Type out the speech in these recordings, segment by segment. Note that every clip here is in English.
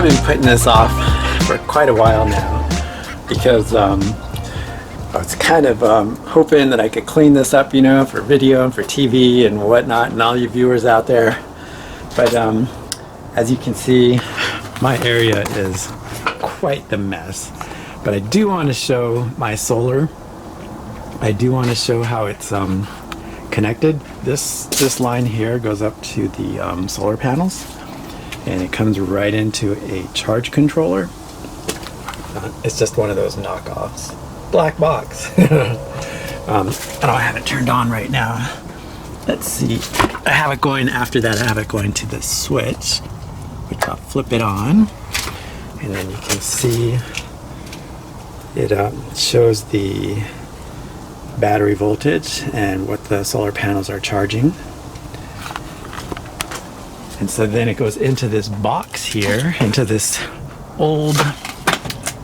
I've been putting this off for quite a while now because I was kind of hoping that I could clean this up, you know, for video and for TV and whatnot, and all you viewers out there. But as you can see, my area is quite the mess. But I do want to show my solar. I do want to show how it's connected. This line here goes up to the solar panels, and it comes right into a charge controller. It's just one of those knockoffs. Black box. I don't have it turned on right now. Let's see. I have it going, after that I have it going to the switch, which I'll flip it on, and then you can see it shows the battery voltage and what the solar panels are charging. And so then it goes into this box here, into this old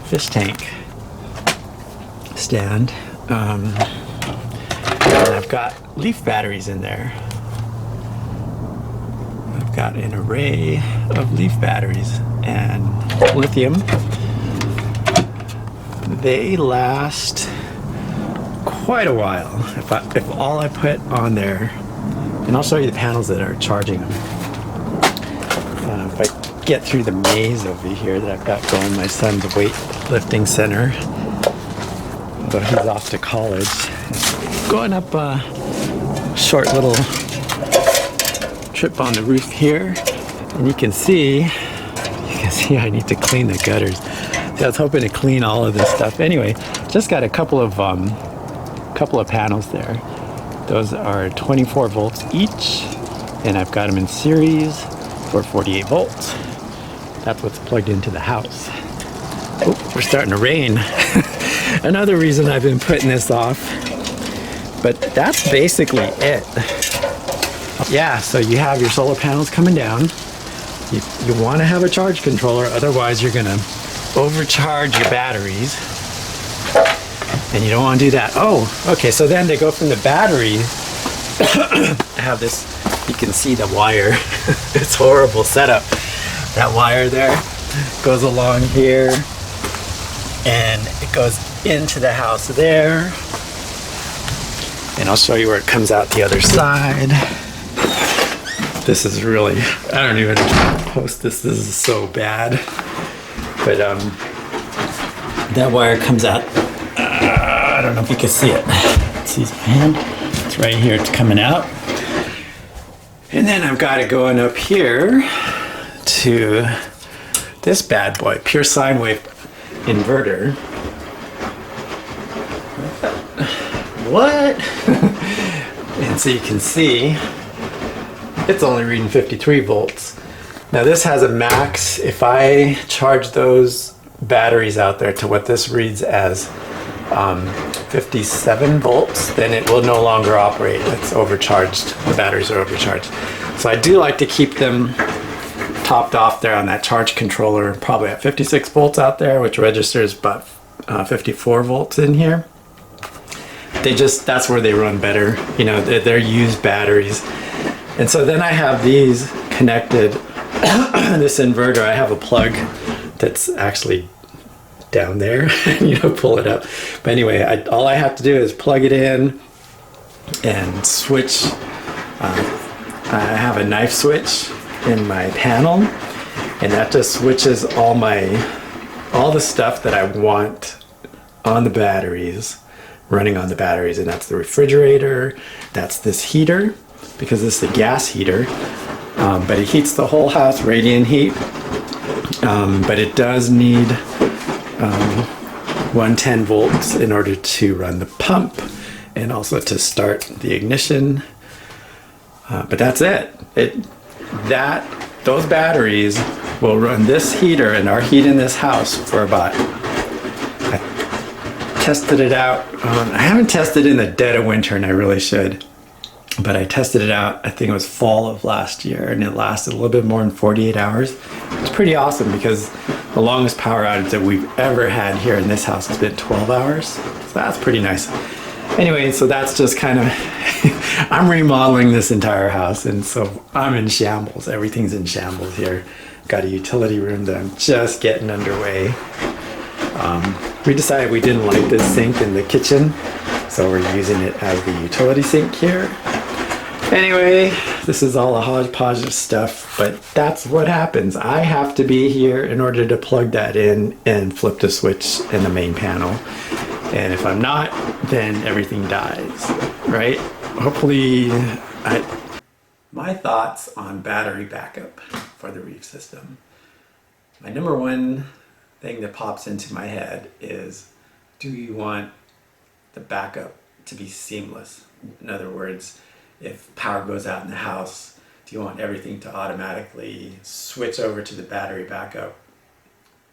fish tank stand. And I've got leaf batteries in there. I've got an array of leaf batteries and lithium. They last quite a while if all I put on there, and I'll show you the panels that are charging them. If I get through the maze over here that I've got going, my son's weightlifting center, although he's off to college, going up a short little trip on the roof here, and you can see I need to clean the gutters. See, I was hoping to clean all of this stuff. Anyway, just got a couple of panels there. Those are 24 volts each, and I've got them in series for 48 volts. That's what's plugged into the house. Oh, we're starting to rain. Another reason I've been putting this off, but that's basically it. Yeah, so you have your solar panels coming down. You want to have a charge controller, otherwise you're gonna overcharge your batteries, and you don't want to do that. Oh, okay, so then they go from the battery. I have this, you can see the wire. It's horrible setup. That wire there goes along here, and it goes into the house there. And I'll show you where it comes out the other side. This is really, I don't even post this. This is so bad. But that wire comes out. I don't know if you can see it. See my hand? It's right here. It's coming out. And then I've got it going up here to this bad boy, pure sine wave inverter. What? And so you can see it's only reading 53 volts. Now this has a max. If I charge those batteries out there to what this reads as 57 volts, then it will no longer operate. It's overcharged. The batteries are overcharged. So I do like to keep them topped off there on that charge controller, probably at 56 volts out there, which registers about 54 volts in here. That's where they run better. You know, they're used batteries. And so then I have these connected. This inverter, I have a plug that's actually down there. You know, pull it up. But anyway, all I have to do is plug it in and switch. I have a knife switch in my panel, and that just switches all the stuff that I want on the batteries, running on the batteries, and that's the refrigerator, that's this heater, because this is a gas heater, but it heats the whole house, radiant heat, but it does need 110 volts in order to run the pump and also to start the ignition. But that's it. Those batteries will run this heater and our heat in this house for about, I tested it out. I haven't tested in the dead of winter, and I really should. But I tested it out, I think it was fall of last year, and it lasted a little bit more than 48 hours. It's pretty awesome because the longest power outage that we've ever had here in this house has been 12 hours. So that's pretty nice. Anyway, so that's just kind of, I'm remodeling this entire house, and so I'm in shambles. Everything's in shambles here. got a utility room that I'm just getting underway. We decided we didn't like this sink in the kitchen, so we're using it as the utility sink here. Anyway, this is all a hodgepodge of stuff, but that's what happens. I have to be here in order to plug that in and flip the switch in the main panel. And if I'm not, then everything dies, right? Hopefully, my thoughts on battery backup for the Reef system. My number one thing that pops into my head is, do you want the backup to be seamless? In other words, if power goes out in the house, do you want everything to automatically switch over to the battery backup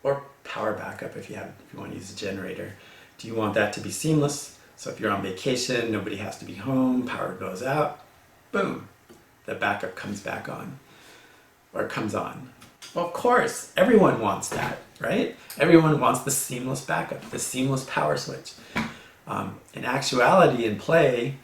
or power backup if you want to use a generator? Do you want that to be seamless? So if you're on vacation, nobody has to be home, power goes out, boom, the backup comes back on or comes on. Well, of course, everyone wants that, right? Everyone wants the seamless backup, the seamless power switch. In actuality, in play,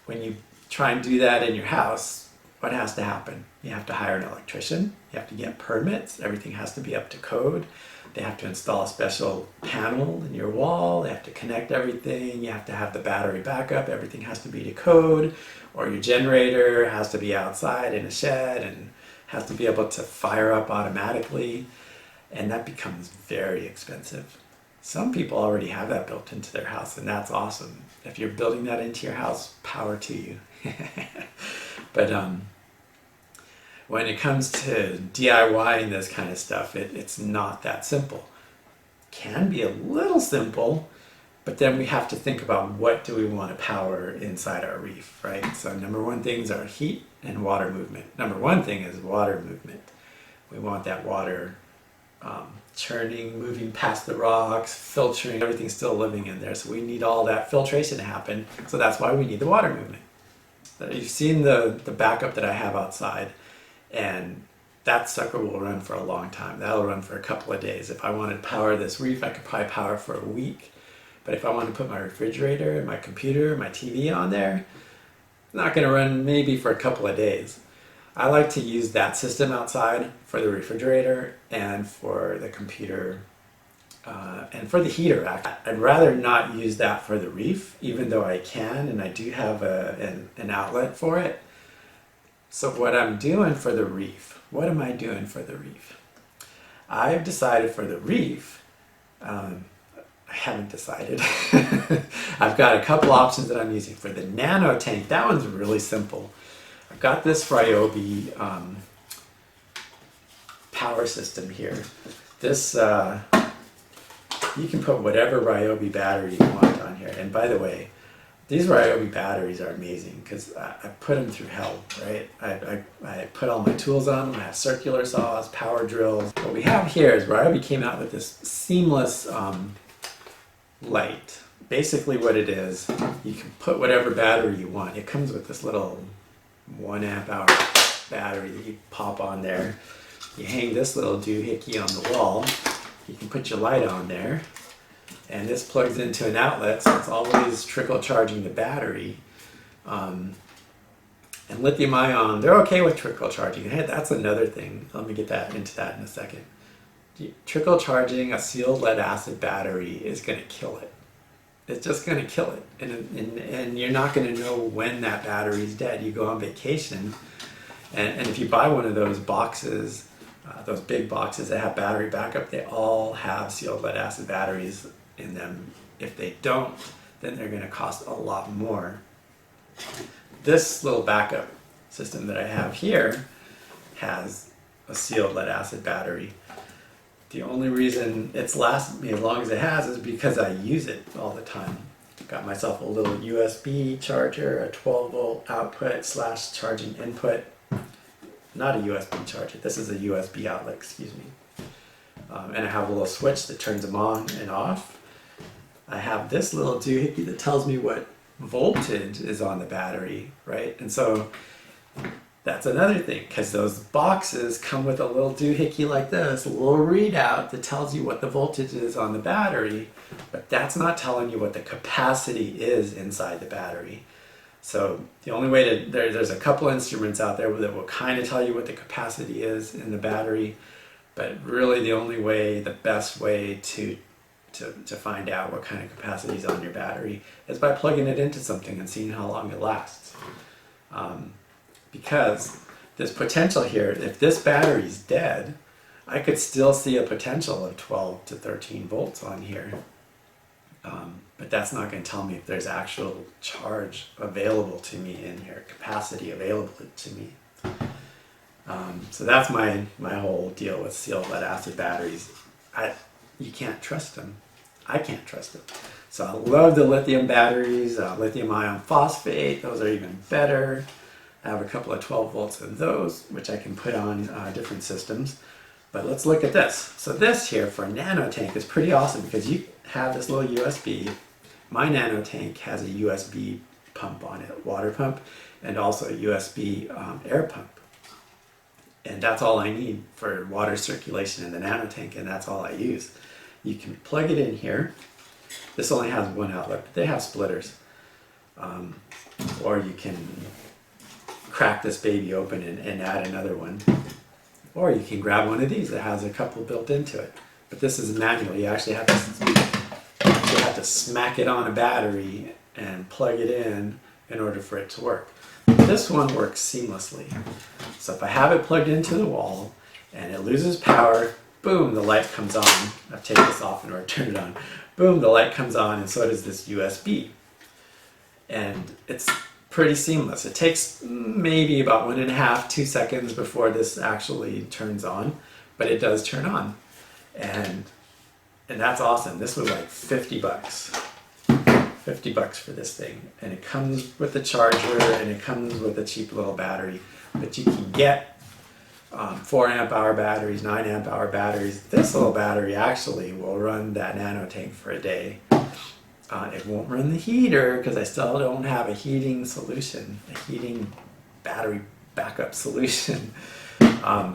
when you try and do that in your house, what has to happen? You have to hire an electrician, you have to get permits, everything has to be up to code. They have to install a special panel in your wall, they have to connect everything, you have to have the battery backup, everything has to be to code, or your generator has to be outside in a shed and has to be able to fire up automatically, and that becomes very expensive. Some people already have that built into their house, and that's awesome. If you're building that into your house, power to you. But when it comes to DIYing this kind of stuff, it's not that simple. Can be a little simple, but then we have to think about what do we want to power inside our reef, right? So number one things are heat and water movement. Number one thing is water movement. We want that water churning, moving past the rocks, filtering, everything's still living in there. So we need all that filtration to happen. So that's why we need the water movement. You've seen the backup that I have outside, and that sucker will run for a long time. That'll run for a couple of days. If I wanted to power this reef, I could probably power for a week. But if I want to put my refrigerator, my computer, my TV on there, not going to run maybe for a couple of days. I like to use that system outside for the refrigerator and for the computer and for the heater. I'd rather not use that for the reef, even though I can, and I do have an outlet for it. So what I'm doing for the reef, what am I doing for the reef? I've decided for the reef, I haven't decided. I've got a couple options that I'm using. For the nano tank, that one's really simple. I've got this Ryobi power system here. This, you can put whatever Ryobi battery you want on here. And by the way, these Ryobi batteries are amazing because I put them through hell, right? I put all my tools on them. I have circular saws, power drills. What we have here is Ryobi came out with this seamless light. Basically what it is, you can put whatever battery you want. It comes with this little 1 amp hour battery that you pop on there. You hang this little doohickey on the wall. You can put your light on there, and this plugs into an outlet, so it's always trickle charging the battery. And lithium ion, they're okay with trickle charging. Hey, that's another thing. Let me get into that in a second. Trickle charging a sealed lead acid battery is going to kill it. It's just going to kill it, and you're not going to know when that battery's dead. You go on vacation, and if you buy one of those boxes, those big boxes that have battery backup, they all have sealed lead acid batteries in them. If they don't, then they're going to cost a lot more. This little backup system that I have here has a sealed lead acid battery. The only reason it's lasted me as long as it has is because I use it all the time. Got myself a little USB charger, a 12-volt output / charging input. Not a USB charger, this is a USB outlet, excuse me. And I have a little switch that turns them on and off. I have this little doohickey that tells me what voltage is on the battery, right? And so that's another thing, because those boxes come with a little doohickey like this, a little readout that tells you what the voltage is on the battery, but that's not telling you what the capacity is inside the battery. So the only way there's a couple instruments out there that will kind of tell you what the capacity is in the battery, But really the only way, the best way to find out what kind of capacity is on your battery is by plugging it into something and seeing how long it lasts. Because there's potential here, if this battery's dead, I could still see a potential of 12 to 13 volts on here. But that's not going to tell me if there's actual charge available to me in here, capacity available to me. So that's my whole deal with sealed lead acid batteries. You can't trust them. I can't trust them. So I love the lithium batteries, lithium ion phosphate, those are even better. I have a couple of 12 volts in those, which I can put on different systems. But let's look at this. So this here for a nano tank is pretty awesome because you have this little USB. My nano tank has a USB pump on it, water pump, and also a USB air pump. And that's all I need for water circulation in the nano tank, and that's all I use. You can plug it in here. This only has one outlet, but they have splitters. Or you can crack this baby open and add another one. Or you can grab one of these that has a couple built into it. But this is manual. You actually have to smack it on a battery and plug it in order for it to work. This one works seamlessly. So if I have it plugged into the wall and it loses power, boom, the light comes on. I'll take this off in order to turn it on. Boom, the light comes on, and so does this USB. And it's pretty seamless. It takes maybe about 1.5 to 2 seconds before this actually turns on, but it does turn on. And that's awesome. This was like 50 bucks. 50 bucks for this thing. And it comes with the charger and it comes with a cheap little battery. But you can get 4 amp hour batteries, 9 amp hour batteries. This little battery actually will run that nano tank for a day. It won't run the heater because I still don't have a heating solution, a heating battery backup solution.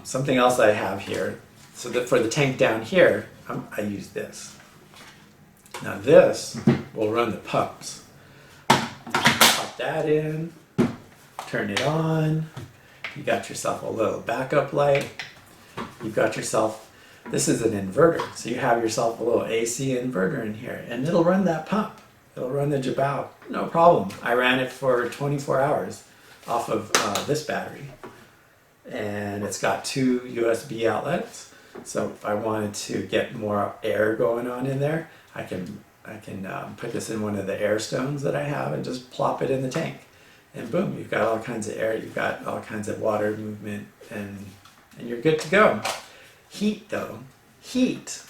Something else I have here, so that for the tank down here, I use this. Now this will run the pumps. Pop that in, turn it on. You got yourself a little backup light. You've got yourself, this is an inverter, so you have yourself a little AC inverter in here, and it'll run that pump. It'll run the Jabal, no problem. I ran it for 24 hours off of this battery. And it's got 2 USB outlets, so if I wanted to get more air going on in there, I can put this in one of the air stones that I have and just plop it in the tank. And boom, you've got all kinds of air, you've got all kinds of water movement, and you're good to go. Heat though, heat.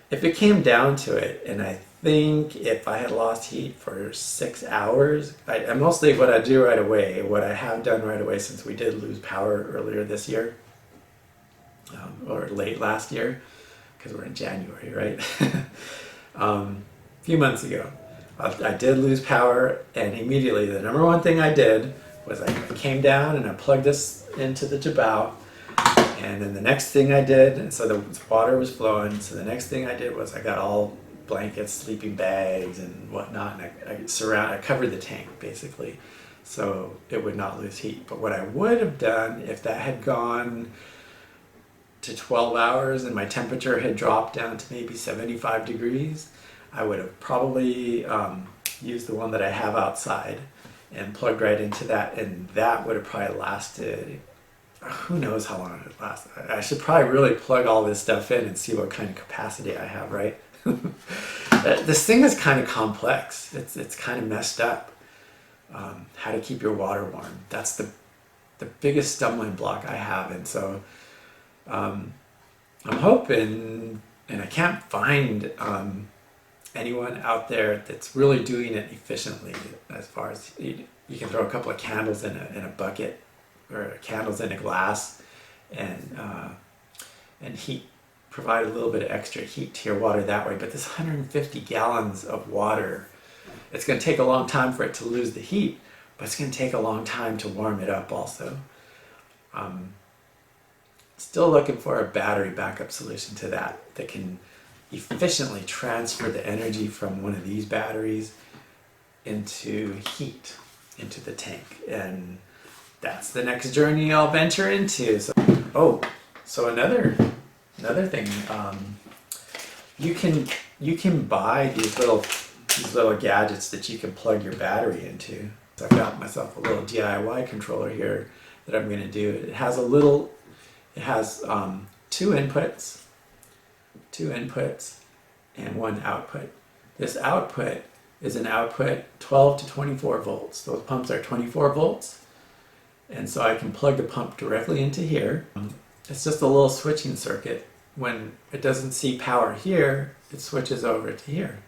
If it came down to it, and I think if I had lost heat for 6 hours, I mostly what I do right away, what I have done right away since we did lose power earlier this year, or late last year, because we're in January, right? A few months ago, I did lose power, and immediately the number one thing I did was I came down and I plugged this into the Jabal. And then the next thing I did, so the water was flowing, so the next thing I did was I got all blankets, sleeping bags, and whatnot, and I covered the tank, basically, so it would not lose heat. But what I would have done, if that had gone to 12 hours and my temperature had dropped down to maybe 75 degrees, I would have probably used the one that I have outside and plugged right into that, and that would have probably lasted, who knows how long it would last. I should probably really plug all this stuff in and see what kind of capacity I have, right? This thing is kind of complex. It's kind of messed up. How to keep your water warm. That's the biggest stumbling block I have. And so I'm hoping, and I can't find anyone out there that's really doing it efficiently, as far as you can throw a couple of candles in a bucket, or candles in a glass, and heat, provide a little bit of extra heat to your water that way. But this 150 gallons of water, it's going to take a long time for it to lose the heat, but it's going to take a long time to warm it up also. Still looking for a battery backup solution to that can efficiently transfer the energy from one of these batteries into heat, into the tank. And that's the next journey I'll venture into. So Oh, so another thing, you can buy these little gadgets that you can plug your battery into. So I've got myself a little DIY controller here that I'm going to do. It has two inputs and one output. This output is an output 12 to 24 volts. Those pumps are 24 volts. And so I can plug the pump directly into here. It's just a little switching circuit. When it doesn't see power here, it switches over to here.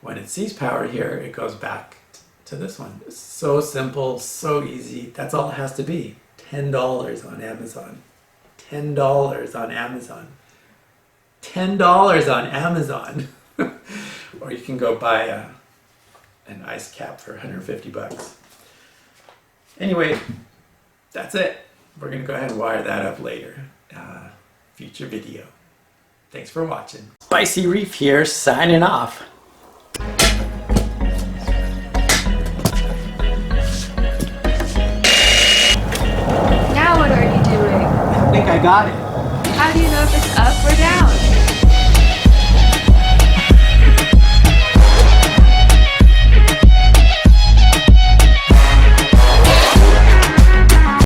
When it sees power here, it goes back to this one. It's so simple, so easy. That's all it has to be. $10 on Amazon. $10 on Amazon. $10 on Amazon. Or you can go buy an ice cap for 150 bucks. Anyway, that's it. We're going to go ahead and wire that up later. Future video. Thanks for watching. Spicy Reef here, signing off. Now what are you doing? I think I got it. How do you know if it's up